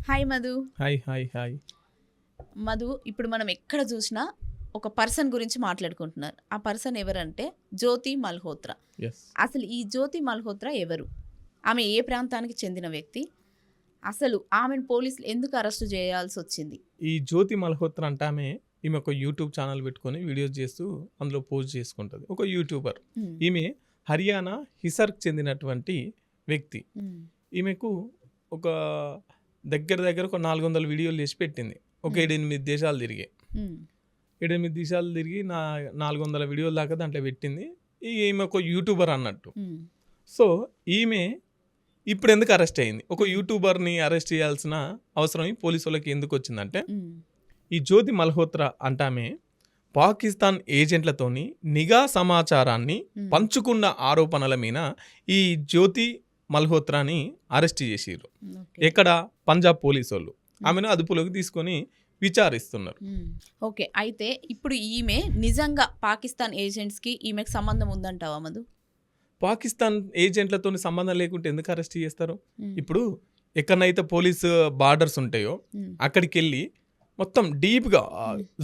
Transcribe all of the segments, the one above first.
Hi Madhu. Hi hi hi Madhu, ఇప్పుడు మనం ఎక్కడ చూసినా ఒక పర్సన్ గురించి మాట్లాడుకుంటున్నారు. ఆ పర్సన్ ఎవరంటే జ్యోతి మల్హోత్రా. ఎస్ అసలు ఈ జ్యోతి మల్హోత్రా ఎవరు? ఆమె ఏ ప్రాంతానికి చెందిన వ్యక్తి? అసలు ఆమెను పోలీసులు ఎందుకు అరెస్టు చేయాల్సి వచ్చింది? ఈ జ్యోతి మల్హోత్రా అంటే ఈమె ఒక యూట్యూబ్ ఛానల్ పెట్టుకొని వీడియోస్ చేస్తూ అందులో పోస్ట్ చేసుకుంటుంది. ఒక యూట్యూబర్. ఈమె హర్యానా హిసర్కి చెందినటువంటి వ్యక్తి. ఈమెకు ఒక దగ్గర ఒక 400 వీడియోలు చేసి పెట్టింది. ఒక 7-8 దేశాలు తిరిగి 7-8 దేశాలు తిరిగి 400 వీడియోల దాకా దాంట్లో పెట్టింది. ఈమె ఒక యూట్యూబర్ అన్నట్టు. సో ఈమె ఇప్పుడు ఎందుకు అరెస్ట్ అయింది? ఒక యూట్యూబర్ని అరెస్ట్ చేయాల్సిన అవసరం ఈ పోలీసు వాళ్ళకి ఎందుకు వచ్చిందంటే, ఈ జ్యోతి మల్హోత్రా అంటామే పాకిస్తాన్ ఏజెంట్లతోని నిఘా సమాచారాన్ని పంచుకున్న ఆరోపణల మీద ఈ జ్యోతి మల్హోత్రాని అరెస్ట్ చేసిర్రు. ఎక్కడ? పంజాబ్ పోలీసు వాళ్ళు ఆమెను అదుపులోకి తీసుకొని విచారిస్తున్నారు. ఓకే, అయితే ఇప్పుడు ఈమె నిజంగా పాకిస్తాన్ ఏజెంట్స్కి ఈమెకు సంబంధం ఉందంటావా మధు? పాకిస్తాన్ ఏజెంట్లతో సంబంధం లేకుంటే ఎందుకు అరెస్ట్ చేస్తారు? ఇప్పుడు ఎక్కడైతే పోలీసు బార్డర్స్ ఉంటాయో అక్కడికి వెళ్ళి మొత్తం డీప్గా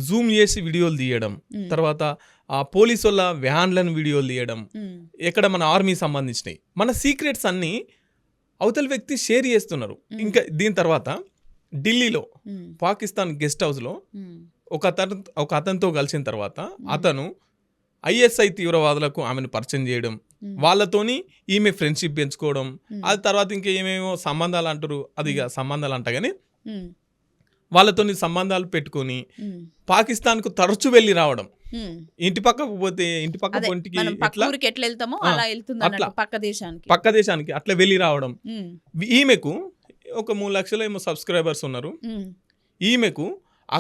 జూమ్ చేసి వీడియోలు తీయడం, తర్వాత ఆ పోలీసు వాళ్ళ వ్యాన్లను వీడియోలు తీయడం, ఎక్కడ మన ఆర్మీ సంబంధించినవి, మన సీక్రెట్స్ అన్నీ అవతల వ్యక్తి షేర్ చేస్తున్నారు. ఇంకా దీని తర్వాత ఢిల్లీలో పాకిస్తాన్ గెస్ట్ హౌస్లో ఒక అతనితో కలిసిన తర్వాత అతను ఐఎస్ఐ తీవ్రవాదులకు ఆమెను పరిచయం చేయడం, వాళ్ళతోని ఈమె ఫ్రెండ్షిప్ పెంచుకోవడం, అది తర్వాత ఇంకా ఏమేమో సంబంధాలు అంటారు, అది సంబంధాలు అంట కానీ వాళ్ళతోని సంబంధాలు పెట్టుకొని పాకిస్తాన్కు తరచు వెళ్ళి రావడం. ఇంటి పక్కకు పోతే ఇంటి పక్క పొంటికి పక్క దేశానికి అట్లా వెళ్ళి రావడం. ఈమెకు ఒక 3 లక్షల ఏమో సబ్స్క్రైబర్స్ ఉన్నారు. ఈమెకు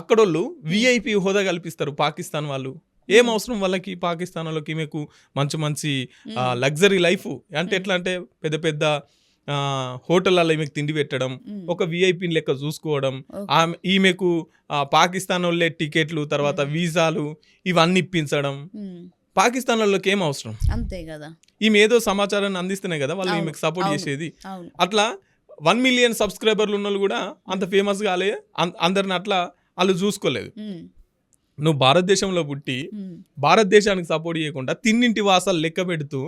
అక్కడోళ్ళు విఐపి హోదా కల్పిస్తారు పాకిస్తాన్ వాళ్ళు. ఏం అవసరం వాళ్ళకి పాకిస్తాన్ వాళ్ళకి ఈమెకు మంచి లగ్జరీ లైఫ్ అంటే ఎట్లా అంటే పెద్ద పెద్ద హోటళ్ళల్లో ఈమెకు తిండి పెట్టడం, ఒక విఐపిని లెక్క చూసుకోవడం, ఈమెకు పాకిస్తాన్ వాళ్ళే టికెట్లు తర్వాత వీసాలు ఇవన్నీ ఇప్పించడం. పాకిస్తాన్ వాళ్ళకి ఏం అవసరం? అంతే కదా, ఈమె ఏదో సమాచారాన్ని అందిస్తేనే కదా వాళ్ళు ఈమెకు సపోర్ట్ చేసేది. అట్లా 1 మిలియన్ సబ్స్క్రైబర్లు ఉన్న వాళ్ళు కూడా అంత ఫేమస్ కాలే, అందరిని అట్లా వాళ్ళు చూసుకోలేదు. నువ్వు భారతదేశంలో పుట్టి భారతదేశానికి సపోర్ట్ చేయకుండా తిన్నింటి వాసాలు లెక్క పెడుతూ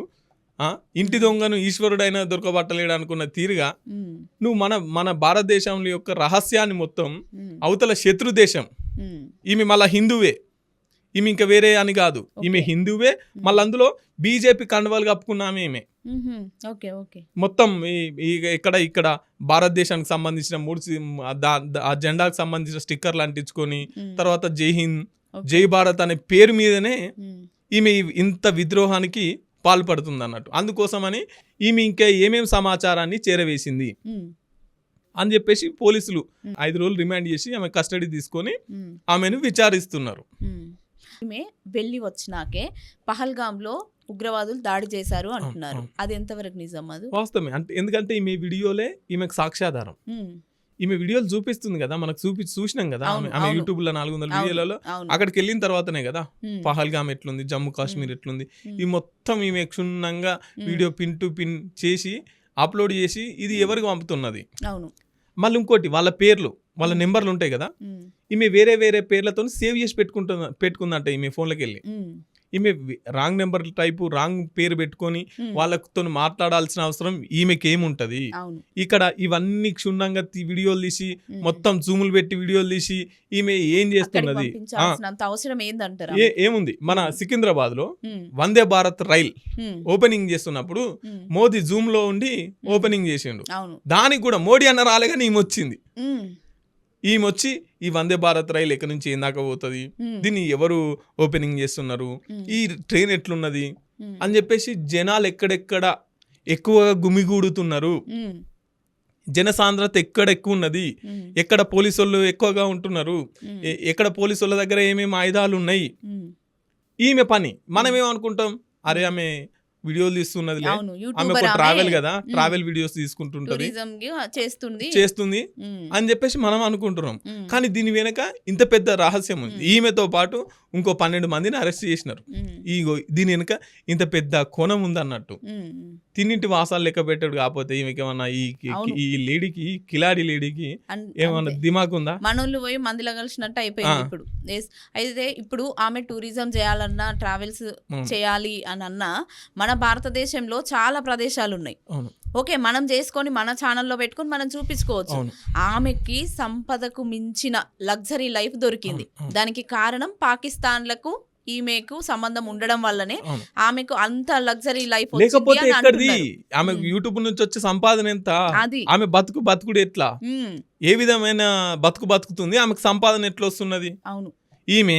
ఇంటి దొంగను ఈశ్వరుడైనా దొరకబట్టలేడు అనుకున్న తీరుగా నువ్వు మన భారతదేశం యొక్క రహస్యాన్ని మొత్తం అవతల శత్రు దేశం, ఈమె మళ్ళా హిందువే, ఈమె ఇంకా వేరే అని కాదు, ఈమె హిందువే, మళ్ళీ అందులో బీజేపీ కండువాలు కప్పుకున్నామే ఈమె. మొత్తం ఇక్కడ భారతదేశానికి సంబంధించిన 3 ఆ జెండాకు సంబంధించిన స్టిక్కర్లు అంటించుకొని తర్వాత జై హింద్ జై భారత్ అనే పేరు మీదనే ఈమె ఇంత విద్రోహానికి పాల్పడుతుంది అన్నట్టు. అందుకోసమని ఈమె ఇంకా ఏమేమి సమాచారాన్ని చేరవేసింది అని చెప్పేసి పోలీసులు 5 రోజులు రిమాండ్ చేసి ఆమె కస్టడీ తీసుకొని ఆమెను విచారిస్తున్నారు. ఈమె వెళ్ళి వచ్చినాకే పహల్గాంలో ఉగ్రవాదులు దాడి చేశారు అంటున్నారు. అది ఎంతవరకు నిజం? అది వాస్తవమే. అంటే ఎందుకంటే ఈమె వీడియోలే ఈమెకు సాక్ష్యాధారం. ఈమె వీడియోలు చూపిస్తుంది కదా, మనకు చూసినాం కదా ఆమె యూట్యూబ్ లో 400 వీడియోలలో. అక్కడికి వెళ్ళిన తర్వాతనే కదా పహల్గామ్ ఎట్లుంది, జమ్మూ కాశ్మీర్ ఎట్లుంది, ఈ మొత్తం ఈమె క్షుణ్ణంగా వీడియో పిన్ టు పిన్ చేసి అప్లోడ్ చేసి ఇది ఎవరికి పంపుతున్నది. మళ్ళీ ఇంకోటి వాళ్ళ పేర్లు వాళ్ళ నెంబర్లు ఉంటాయి కదా, ఈమె వేరే పేర్లతో సేవ్ చేసి పెట్టుకుందంట ఈమె ఫోన్లోకి వెళ్ళి. ఈమె రాంగ్ నెంబర్ టైపు రాంగ్ పేరు పెట్టుకొని వాళ్ళతో మాట్లాడాల్సిన అవసరం ఈమెకి ఏముంటది? ఇక్కడ ఇవన్నీ క్షుణ్ణంగా వీడియోలు తీసి మొత్తం జూములు పెట్టి వీడియోలు తీసి ఈమె ఏం చేస్తున్నది? ఏముంది, మన సికింద్రాబాద్ లో వందే భారత్ రైల్ ఓపెనింగ్ చేస్తున్నప్పుడు మోదీ జూమ్ లో ఉండి ఓపెనింగ్ చేసిండు. దానికి కూడా మోడీ అన్న రాలే కానీ ఈమె వచ్చింది. ఈమె వచ్చి ఈ వందే భారత్ రైలు ఎక్కడి నుంచి ఏందాక పోతుంది, దీన్ని ఎవరు ఓపెనింగ్ చేస్తున్నారు, ఈ ట్రైన్ ఎట్లున్నది అని చెప్పేసి జనాలు ఎక్కడెక్కడ ఎక్కువగా గుమిగూడుతున్నారు, జనసాంద్రత ఎక్కడ ఎక్కువ ఉన్నది, ఎక్కడ పోలీసు వాళ్ళు ఎక్కువగా ఉంటున్నారు, ఎక్కడ పోలీసు వాళ్ళ దగ్గర ఏమేమి ఆయుధాలు ఉన్నాయి, ఈమె పని. మనం ఏమనుకుంటాం, అరే ఆమె వీడియోలు తీస్తున్నది, ఆమె ఒక ట్రావెల్ కదా, ట్రావెల్ వీడియోస్ తీసుకుంటుంటది చేస్తుంది అని చెప్పేసి మనం అనుకుంటున్నాం. కానీ దీని వెనక ఇంత పెద్ద రహస్యం ఉంది. ఈమెతో పాటు ఇంకో 12 మందిని అరెస్ట్ చేసినారు. దీని వెనక ఇంత పెద్ద కోణం ఉంది అన్నట్టు. తిన్నింటి వాసాలు లెక్క పెట్టాడు. కాకపోతే ఈమెకి ఏమన్నా అవును. ఈ లేడీకి కిలాడి లేడీకి ఏమన్నా అంతే. దిమాగ్ ఉందా? మనోళ్ళు పోయి మందిలో కలిసినట్టు అయిపోయింది ఇప్పుడు. అయితే ఇప్పుడు ఆమె టూరిజం చేయాలన్నా, ట్రావెల్స్ చేయాలి అని అన్నా, మన భారతదేశంలో చాలా ప్రదేశాలు ఉన్నాయి. అవును. ఓకే, మనం చేసుకొని మన ఛానల్లో పెట్టుకొని మనం చూపించుకోవచ్చు. అవును. ఆమెకి సంపదకు మించిన లగ్జరీ లైఫ్ దొరికింది. దానికి కారణం పాకిస్తాన్లకు ఈమెకు సంబంధం ఉండడం వల్లనే అవును. ఆమెకు అంత లగ్జరీ లైఫ్ లేకపోతే ఎక్కడిది ఆమె యూట్యూబ్ నుంచి వచ్చే సంపాదన ఎంత? అది ఆమె బతుకుడు ఎట్లా, ఏ విధమైన బతుకుతుంది, ఆమెకు సంపాదన ఎట్లా వస్తున్నది? అవును. ఈమె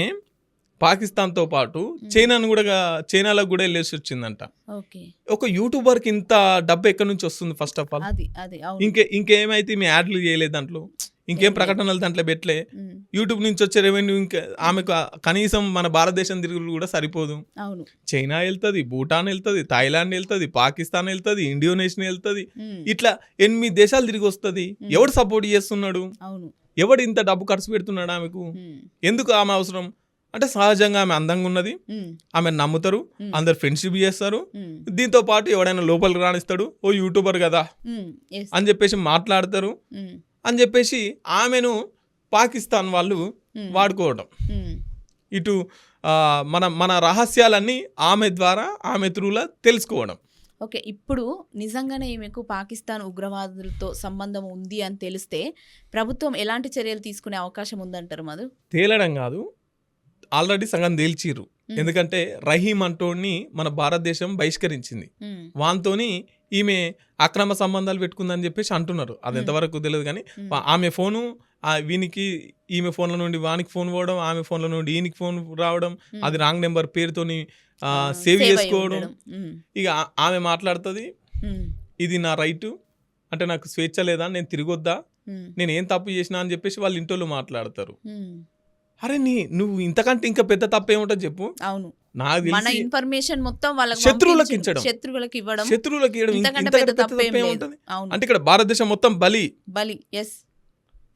పాకిస్తాన్తో పాటు చైనాలో కూడా వెళ్ళేసి వచ్చిందంట. ఓకే, ఒక యూట్యూబర్కి ఇంత డబ్బు ఎక్కడి నుంచి వస్తుంది? ఫస్ట్ ఆఫ్ ఆల్ అది అది అవును. ఇంకేమైతే ఈమె యాడ్లు చేయలేదు, దాంట్లో ఇంకేం ప్రకటనలు దాంట్లో పెట్టలే. యూట్యూబ్ నుంచి వచ్చే రెవెన్యూ ఇంకా ఆమెకు కనీసం మన భారతదేశం తిరుగులు కూడా సరిపోదు. అవును. చైనా వెళ్తుంది, భూటాన్ వెళ్తుంది, థాయిలాండ్ వెళ్తుంది, పాకిస్తాన్ వెళ్తుంది, ఇండోనేషియా వెళ్తుంది. ఇట్లా 8 దేశాలు తిరిగి వస్తుంది. ఎవడు సపోర్ట్ చేస్తున్నాడు? అవును. ఎవడు ఇంత డబ్బు ఖర్చు పెడుతున్నాడు ఆమెకు? ఎందుకు ఆమె అవసరం అంటే సహజంగా ఆమె అందంగా ఉన్నది, ఆమె నమ్ముతారు, అందరు ఫ్రెండ్షిప్ చేస్తారు. దీంతో పాటు ఎవడైనా లోపలికి రానిస్తాడు, ఓ యూట్యూబర్ కదా అని చెప్పేసి మాట్లాడతారు అని చెప్పేసి ఆమెను పాకిస్తాన్ వాళ్ళు వాడుకోవడం. ఇటు మన రహస్యాలన్నీ ఆమె ద్వారా, ఆమె త్రూలా తెలుసుకోవడం. ఓకే, ఇప్పుడు నిజంగానే ఈమెకు పాకిస్తాన్ ఉగ్రవాదులతో సంబంధం ఉంది అని తెలిస్తే ప్రభుత్వం ఎలాంటి చర్యలు తీసుకునే అవకాశం ఉందంటారు? మధు, తేలడం కాదు, ఆల్రెడీ సగం తేల్చిర్రు. ఎందుకంటే రహీం అంటోని మన భారతదేశం బహిష్కరించింది. వాంతోని ఈమె అక్రమ సంబంధాలు పెట్టుకుందని చెప్పేసి అంటున్నారు. అది ఎంతవరకు తెలియదు కానీ ఆమె ఫోను వీనికి, ఈమె ఫోన్ల నుండి వానికి ఫోన్ పోవడం, ఆమె ఫోన్ల నుండి ఈయనకి ఫోన్ రావడం, అది రాంగ్ నెంబర్ పేరుతోని సేవ్ చేసుకోవడం. ఇక ఆమె మాట్లాడుతుంది, ఇది నా రైటు అంటే నాకు స్వేచ్ఛ లేదా, నేను తిరిగొద్దా, నేను ఏం తప్పు చేసినా అని చెప్పేసి వాళ్ళ ఇంటోళ్ళు మాట్లాడతారు. అరే నువ్వు ఇంతకంటే ఇంకా పెద్ద తప్పు ఏముంటుంది చెప్పు? అవును. నాకు మన ఇన్ఫర్మేషన్ మొత్తం వాళ్ళకి శత్రువులకు ఇవ్వడం, శత్రువులకు ఇవ్వడం ఇంతకంటే పెద్ద తప్పు ఏముంటుంది? అంటే ఇక్కడ భారతదేశం మొత్తం బలి. ఎస్,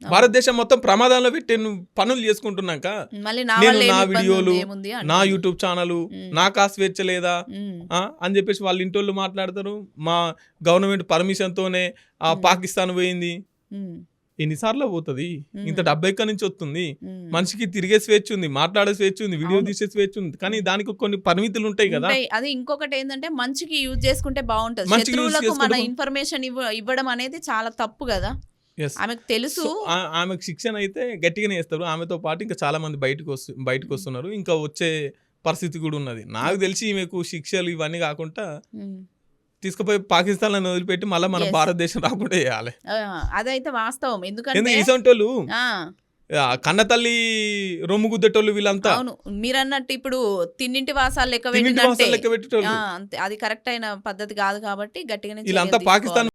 భారతదేశం మొత్తం ప్రమాదంలో పెట్టి నువ్వు పనులు చేసుకుంటున్నాక నేను నా వీడియోలు, నా యూట్యూబ్ ఛానల్, నాకు ఆ స్వేచ్ఛ లేదా అని చెప్పేసి వాళ్ళ ఇంటోళ్ళు మాట్లాడతారు. మా గవర్నమెంట్ పర్మిషన్ తోనే పాకిస్తాన్ పోయింది. ఎన్నిసార్లు పోతుంది? ఇంత డబ్బు ఎక్కడి నుంచి వస్తుంది? మనిషికి తిరిగే స్వేచ్ఛ ఉంది, మాట్లాడే స్వేచ్ఛ ఉంది, వీడియో తీసే స్వేచ్ఛ ఉంది, కానీ దానికి కొన్ని పరిమితులు ఉంటాయి కదా. అది ఇంకొకటి ఏంటంటే మంచికి యూజ్ చేసుకుంటే బాగుంటుంది. శత్రువులకు మన ఇన్ఫర్మేషన్ ఇవ్వడం అనేది చాలా తప్పు కదా. ఆమెకు తెలుసు. ఆమెకు శిక్షణ అయితే గట్టిగానే వేస్తారు. ఆమెతో పాటు ఇంకా చాలా మంది బయటకు వస్తున్నారు, ఇంకా వచ్చే పరిస్థితి కూడా ఉన్నది. నాకు తెలిసి ఈమెకు శిక్షలు ఇవన్నీ కాకుండా తీసుకుపోయి పాకిస్తాన్ లో వదిలిపెట్టి మళ్ళీ మన భారతదేశం రాకుండా చేయాలి. అదైతే వాస్తవం. ఎందుకంటే ఇసంటోళ్ళు కన్న తల్లి రొమ్ము గుద్దటోళ్ళు వీళ్ళంతా. అవును, మీరన్నట్టు ఇప్పుడు తిన్నింటి వాసాలు లెక్క పెట్టేటోళ్ళు అది కరెక్ట్ అయిన పద్ధతి కాదు కాబట్టి గట్టిగానే వీళ్ళంతా పాకిస్తాన్